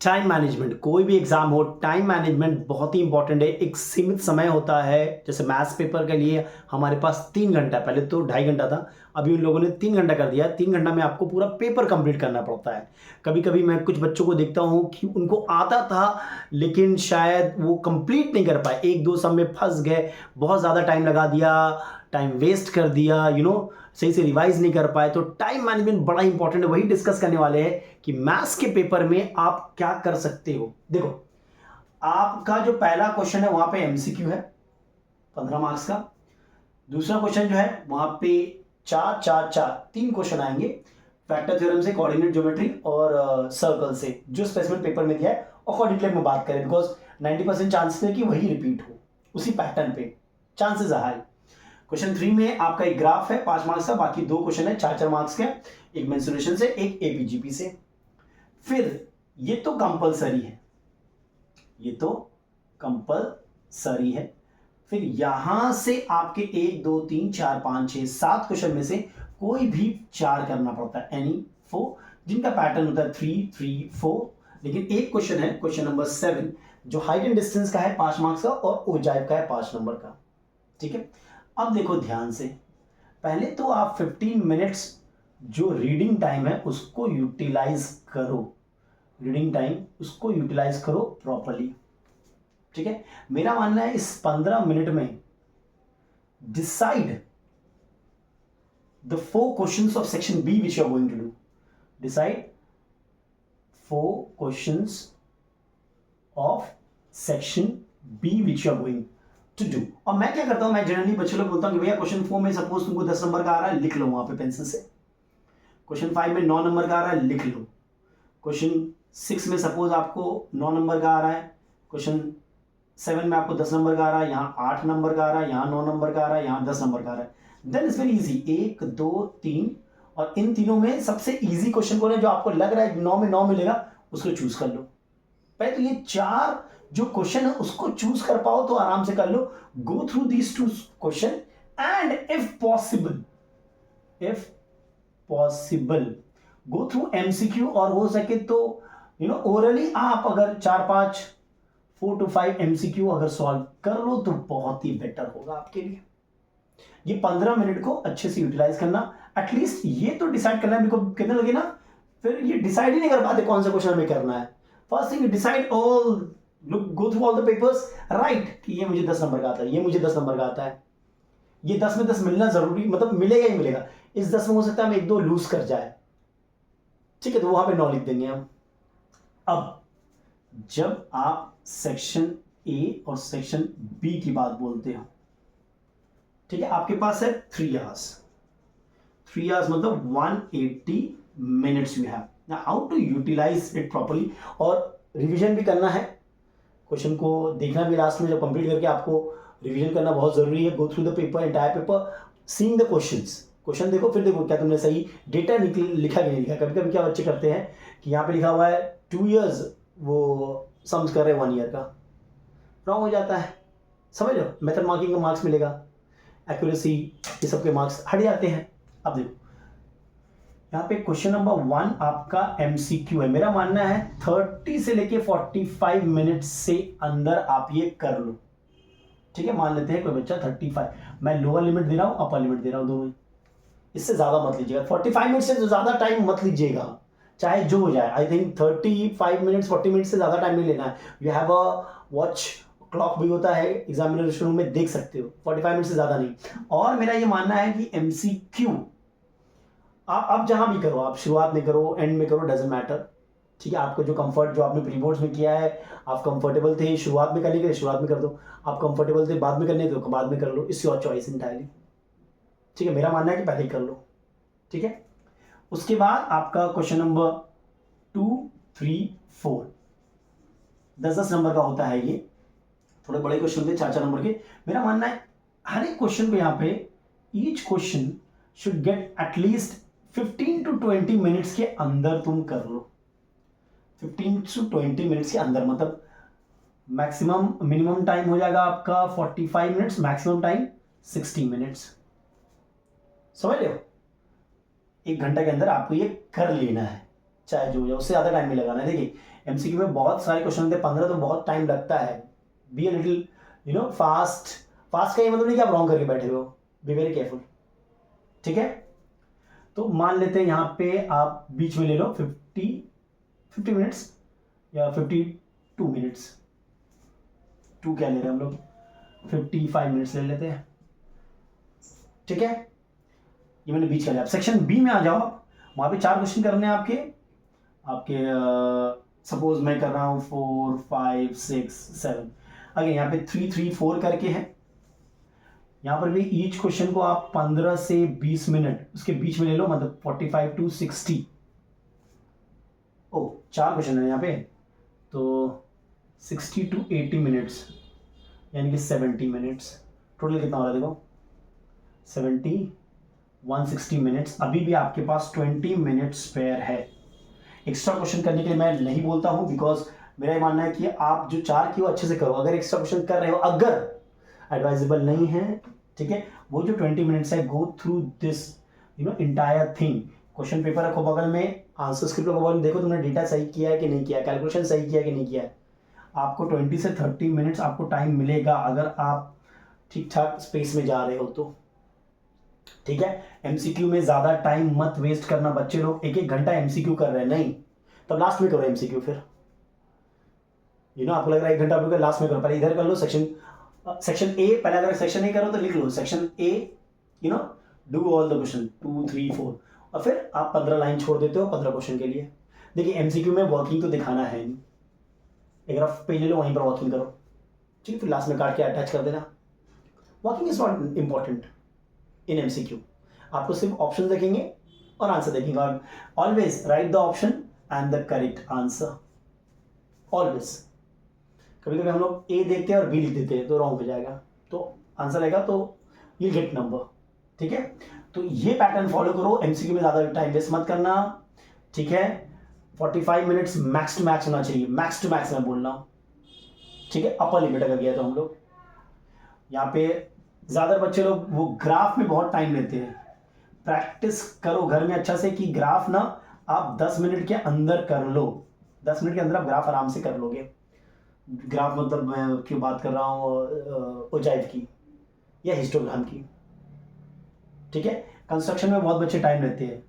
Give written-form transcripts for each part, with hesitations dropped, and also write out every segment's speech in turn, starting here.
Time management, कोई भी exam हो, टाइम मैनेजमेंट बहुत ही इंपॉर्टेंट है। एक सीमित समय होता है, जैसे मैथ्स पेपर के लिए हमारे पास 3 घंटा, पहले तो 2.5 घंटा था, अभी उन लोगों ने 3 घंटा कर दिया। 3 घंटा में आपको पूरा पेपर कंप्लीट करना पड़ता है। कभी कभी मैं कुछ बच्चों को देखता हूँ कि उनको आता था लेकिन शायद वो कंप्लीट नहीं कर पाए, एक दो सब में फंस गए, बहुत ज़्यादा टाइम लगा दिया, टाइम वेस्ट कर दिया, सही से रिवाइज नहीं कर पाए। तो टाइम मैनेजमेंट बड़ा इंपॉर्टेंट है, वही डिस्कस करने वाले हैं कि मैथ्स के पेपर में आप क्या कर सकते हो। देखो, आपका जो पहला क्वेश्चन है वहां पे एमसीक्यू है 15 मार्क्स का। दूसरा क्वेश्चन जो है वहां पे 4 4 4 3 क्वेश्चन आएंगे, फैक्टर थ्योरम से, कोऑर्डिनेट ज्योमेट्री और सर्कल से, जो स्पेसिफिक पेपर में दिया है। अकॉर्डिंगली में बात करें, बिकॉज 90% चांसेस है कि वही रिपीट हो उसी पैटर्न पे, चांसेस है हाई। क्वेश्चन 3 में आपका एक ग्राफ है 5 मार्क्स का, बाकी 2 क्वेश्चन है 4 4 मार्क्स के, एक मेंसुरेशन से, एक एपीजीपी से। फिर ये तो कंपलसरी है, ये तो कंपलसरी है। फिर यहां से आपके 1 2 3 4 5 6 7 क्वेश्चन में से कोई भी 4 करना पड़ता है, एनी 4, जिनका पैटर्न होता है 3 3 4। लेकिन एक क्वेश्चन है, क्वेश्चन नंबर 7, जो हाइट एंड डिस्टेंस का है 5 मार्क्स का और ओजाइव का है 5 नंबर का। ठीक है, अब देखो ध्यान से, पहले तो आप 15 मिनट्स जो रीडिंग टाइम है उसको यूटिलाइज करो, रीडिंग टाइम उसको यूटिलाइज करो प्रॉपर्ली। ठीक है, मेरा मानना है इस 15 मिनट में decide the 4 questions of section B which you are going to do. Decide 4 questions of section B which you are going to do. और मैं क्या करता हूं, मैं जनरली बच्चों लोग बोलता हूं कि भैया क्वेश्चन 4 में सपोज तुमको 10 नंबर का आ रहा है, लिख लो वहां पे पेंसिल से। क्वेश्चन 5 में 9 नंबर का आ रहा है, लिख लो। क्वेश्चन 6 में सपोज आपको 9 नंबर का आ रहा है, क्वेश्चन 7 में आपको 10 नंबर का आ रहा है, यहाँ 8 नंबर का आ रहा है, यहाँ 9 नंबर का आ रहा है, यहाँ 10 नंबर का आ रहा है। देन इट्स वेरी इजी, 1 2 3, और इन तीनों में सबसे इजी क्वेश्चन कौन है, जो आपको लग रहा है 9 में 9 मिलेगा, उसको चूज कर लो। पहले तो ये 4 जो क्वेश्चन है उसको चूज कर पाओ तो आराम से कर लो। Go through these 2 question and if possible go through MCQ, और हो सके तो ओरली आप अगर 4 to 5 एमसीक्यू अगर सॉल्व कर लो तो बहुत ही बेटर होगा आपके लिए। ये 15 मिनट को अच्छे से यूटिलाइज करना, एटलीस्ट ये तो डिसाइड करना है, मेरे को कितने लगे ना, फिर ये डिसाइड ही नहीं कर पाते कौन सा क्वेश्चन हमें करना है। First thing decide all, go through all the papers, right कि ये मुझे 10 नंबर का आता है, ये मुझे 10 नंबर का आता है, ये 10 में 10 मिलना जरूरी, मतलब मिलेगा ही मिलेगा। इस 10 में हो सकता है हम 1 2 लूज कर जाए, ठीक है, तो वहां पे 9 लिख देंगे हम। अब जब आप सेक्शन ए और सेक्शन बी की बात बोलते हो, ठीक है, आपके पास है 3 आवर्स, 3 आवर्स मतलब 180 minutes you have. Now how to utilise it properly, और रिवीजन भी करना है, क्वेश्चन को देखना भी लास्ट में, जब कंप्लीट करके आपको रिवीजन करना बहुत जरूरी है। Go through the paper, entire paper, seeing the questions, question देखो, फिर देखो क्या तुमने सही डेटा लिखा कि नहीं लिखा। कभी कभी क्या बच्चे करते हैं कि यहाँ पे लिखा हुआ है 2 years, वो सम्स कर रहे हैं 1 year का, रॉन्ग हो जाता है, समझ लो। मेथड मार्किंग का मार्क्स मिलेगा, एक्यूरेसी, ये सब के मार्क्स हट जाते हैं। अब देखो यहाँ पे क्वेश्चन नंबर 1 आपका एमसीक्यू है, मेरा मानना है 30 से लेके 45 मिनट से अंदर आप ये कर लो। ठीक है, मान लेते हैं कोई बच्चा 35, मैं लोअर लिमिट दे रहा हूँ, अपर लिमिट दे रहा हूँ, दोनों, इससे ज्यादा मत लीजिएगा। 45 मिनट से ज्यादा टाइम मत लीजिएगा, चाहे जो हो जाए। आई थिंक 35 मिनट्स 40 मिनट से ज्यादा टाइम नहीं लेना है। You have a watch clock भी होता है एग्जामिनेशन रूम में, देख सकते हो, 45 मिनट से ज्यादा नहीं। और मेरा ये मानना है कि एमसीक्यू आप जहां भी करो, आप शुरुआत में करो, एंड में करो, डजेंट मैटर। ठीक है, आपको जो कंफर्ट, जो आपने प्री बोर्ड्स में किया है, आप कंफर्टेबल थे शुरुआत में करने के लिए, शुरुआत में कर दो। आप कंफर्टेबल थे बाद में करने तो बाद में कर लो, इससे और चॉइस इंटायरली। ठीक है, मेरा मानना है कि पहले ही कर लो। ठीक है, उसके बाद आपका क्वेश्चन नंबर 2 3 4 10 नंबर का होता है, ये थोड़े बड़े क्वेश्चन थे 4 4 नंबर के। मेरा मानना है हर एक क्वेश्चन को यहाँ पे, each question should get at least 15 to 20 minutes के अंदर तुम कर लो। 15 to 20 मिनट्स के अंदर, मतलब मैक्सिमम, मिनिमम टाइम हो जाएगा आपका 45 मिनट्स, मैक्सिमम टाइम 60 मिनट्स। समझ रहे हो, 1 घंटा के अंदर आपको ये कर लेना है। चाहे जो हो जाए, उससे ज़्यादा टाइम नहीं लगाना है। देखिए एमसीक्यू में बहुत सारे क्वेश्चन होते हैं, 15 तो बहुत टाइम लगता है। Be a little fast. Fast का ये मतलब नहीं कि आप रॉन्ग करके बैठे हो, बी वेरी केयरफुल, ठीक है। तो मान लेते हैं यहाँ पे आप बीच में ले लो 50 मिनट्स या 52 मिनट्स, टू क्या ले रहे हैं हम लोग, 55 मिनट्स ले लेते हैं, ठीक है। ये मैंने बीच का लिया। सेक्शन बी में आ जाओ आप, वहाँ पे 4 क्वेश्चन करने हैं आपके सपोज मैं कर रहा हूँ 4 5 6 7, आगे यहाँ पे 3 3 4 करके है। यहाँ पर भी ईच क्वेश्चन को आप 15 से 20 मिनट उसके बीच में ले लो, मतलब 45 to 60। ओ 4 क्वेश्चन है यहाँ पे, तो 60 to 80 मिनट्स, यानी कि 70 मिनट्स। टोटल कितना हो रहा है देखो, 70 160 मिनट्स। अभी भी आपके पास 20 मिनट्स स्पेयर है। एक्स्ट्रा क्वेश्चन करने के लिए मैं नहीं बोलता हूँ, बिकॉज मेरा ये मानना है कि आप जो 4 की वो अच्छे से करो। अगर एक्स्ट्रा क्वेश्चन कर रहे हो, अगर एडवाइजेबल नहीं है, ठीक है, वो जो 20 मिनट्स है, go through this entire thing. Question paper रखो बगल में, आंसर स्क्रिप्ट रखो बगल में, देखो तुमने डेटा सही किया है कि नहीं किया, कैलकुलेशन सही किया कि नहीं किया है। आपको 20 से 30 मिनट्स आपको टाइम मिलेगा अगर आप ठीक ठाक स्पेस में जा रहे हो तो, ठीक है। एमसीक्यू में ज्यादा टाइम मत वेस्ट करना। बच्चे लोग 1 1 घंटा एमसीक्यू कर रहे हैं, नहीं, तब लास्ट में करो एमसीक्यू। फिर आपको लग रहा है 1 घंटा आप लास्ट में करो, पहले इधर कर लो सेक्शन ए। पहले अगर सेक्शन ए करो तो लिख लो section A, do all the question 2 3 4, और फिर आप 15 लाइन छोड़ देते हो 15 क्वेश्चन के लिए। देखिए एमसीक्यू में वर्किंग तो दिखाना है नहीं, एक रफ पेज ले लो, वहीं पर वर्किंग करो, ठीक है, फिर लास्ट में काट के अटैच कर देना। Working is not important in MCQ. आपको सिर्फ ऑप्शन देखेंगे और आंसर देखेंगे, और always right the option and the correct answer, always. कभी कभी हम लोग ए देखते हैं और बी लिख देते हैं तो रॉन्ग हो जाएगा, तो आंसर आएगा तो यू गेट नंबर, ठीक है। तो ये पैटर्न फॉलो करो, एमसीक्यू में ज़्यादा टाइम वेस्ट मत करना, ठीक है। 45 मिनट्स मैक्स टू मैक्स होना चाहिए, मैक्स टू मैक्स मैं बोल रहा हूँ, ठीक है। अपर लिमिट अगर गया तो हम लोग यहाँ पे ज़्यादा बच्चे लोग वो ग्राफ में बहुत टाइम लेते हैं। प्रैक्टिस करो घर में अच्छा से कि ग्राफ ना आप 10 मिनट के अंदर कर लो, 10 मिनट के अंदर आप ग्राफ आराम से कर लोगे। ग्राफ मतलब मैं क्यों बात कर रहा हूँ, ओजाइव की या हिस्टोग्राम की, ठीक है। कंस्ट्रक्शन में बहुत बच्चे टाइम लेते हैं,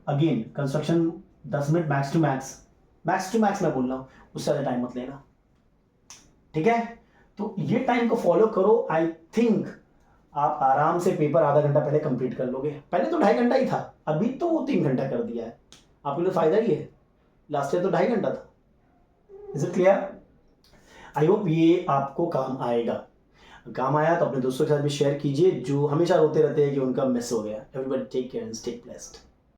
again construction 10 minute max to max मैं बोल रहा हूँ, उससे ज़्यादा टाइम मत लेना, ठीक है। तो ये टाइम को फॉलो करो, आई थिंक आप आराम से पेपर आधा घंटा पहले कंप्लीट कर लोगे। पहले तो 2.5 घंटा ही था, अभी तो वो 3 घंटा कर दिया है, आपके लिए फायदा ही है। लास्ट ईयर तो 2.5 घंटा था। Is it clear? I hope ये आपको काम आएगा। काम आया तो अपने दोस्तों के साथ भी शेयर कीजिए जो हमेशा रोते रहते हैं कि उनका मिस हो गया। Everybody take care and stay blessed.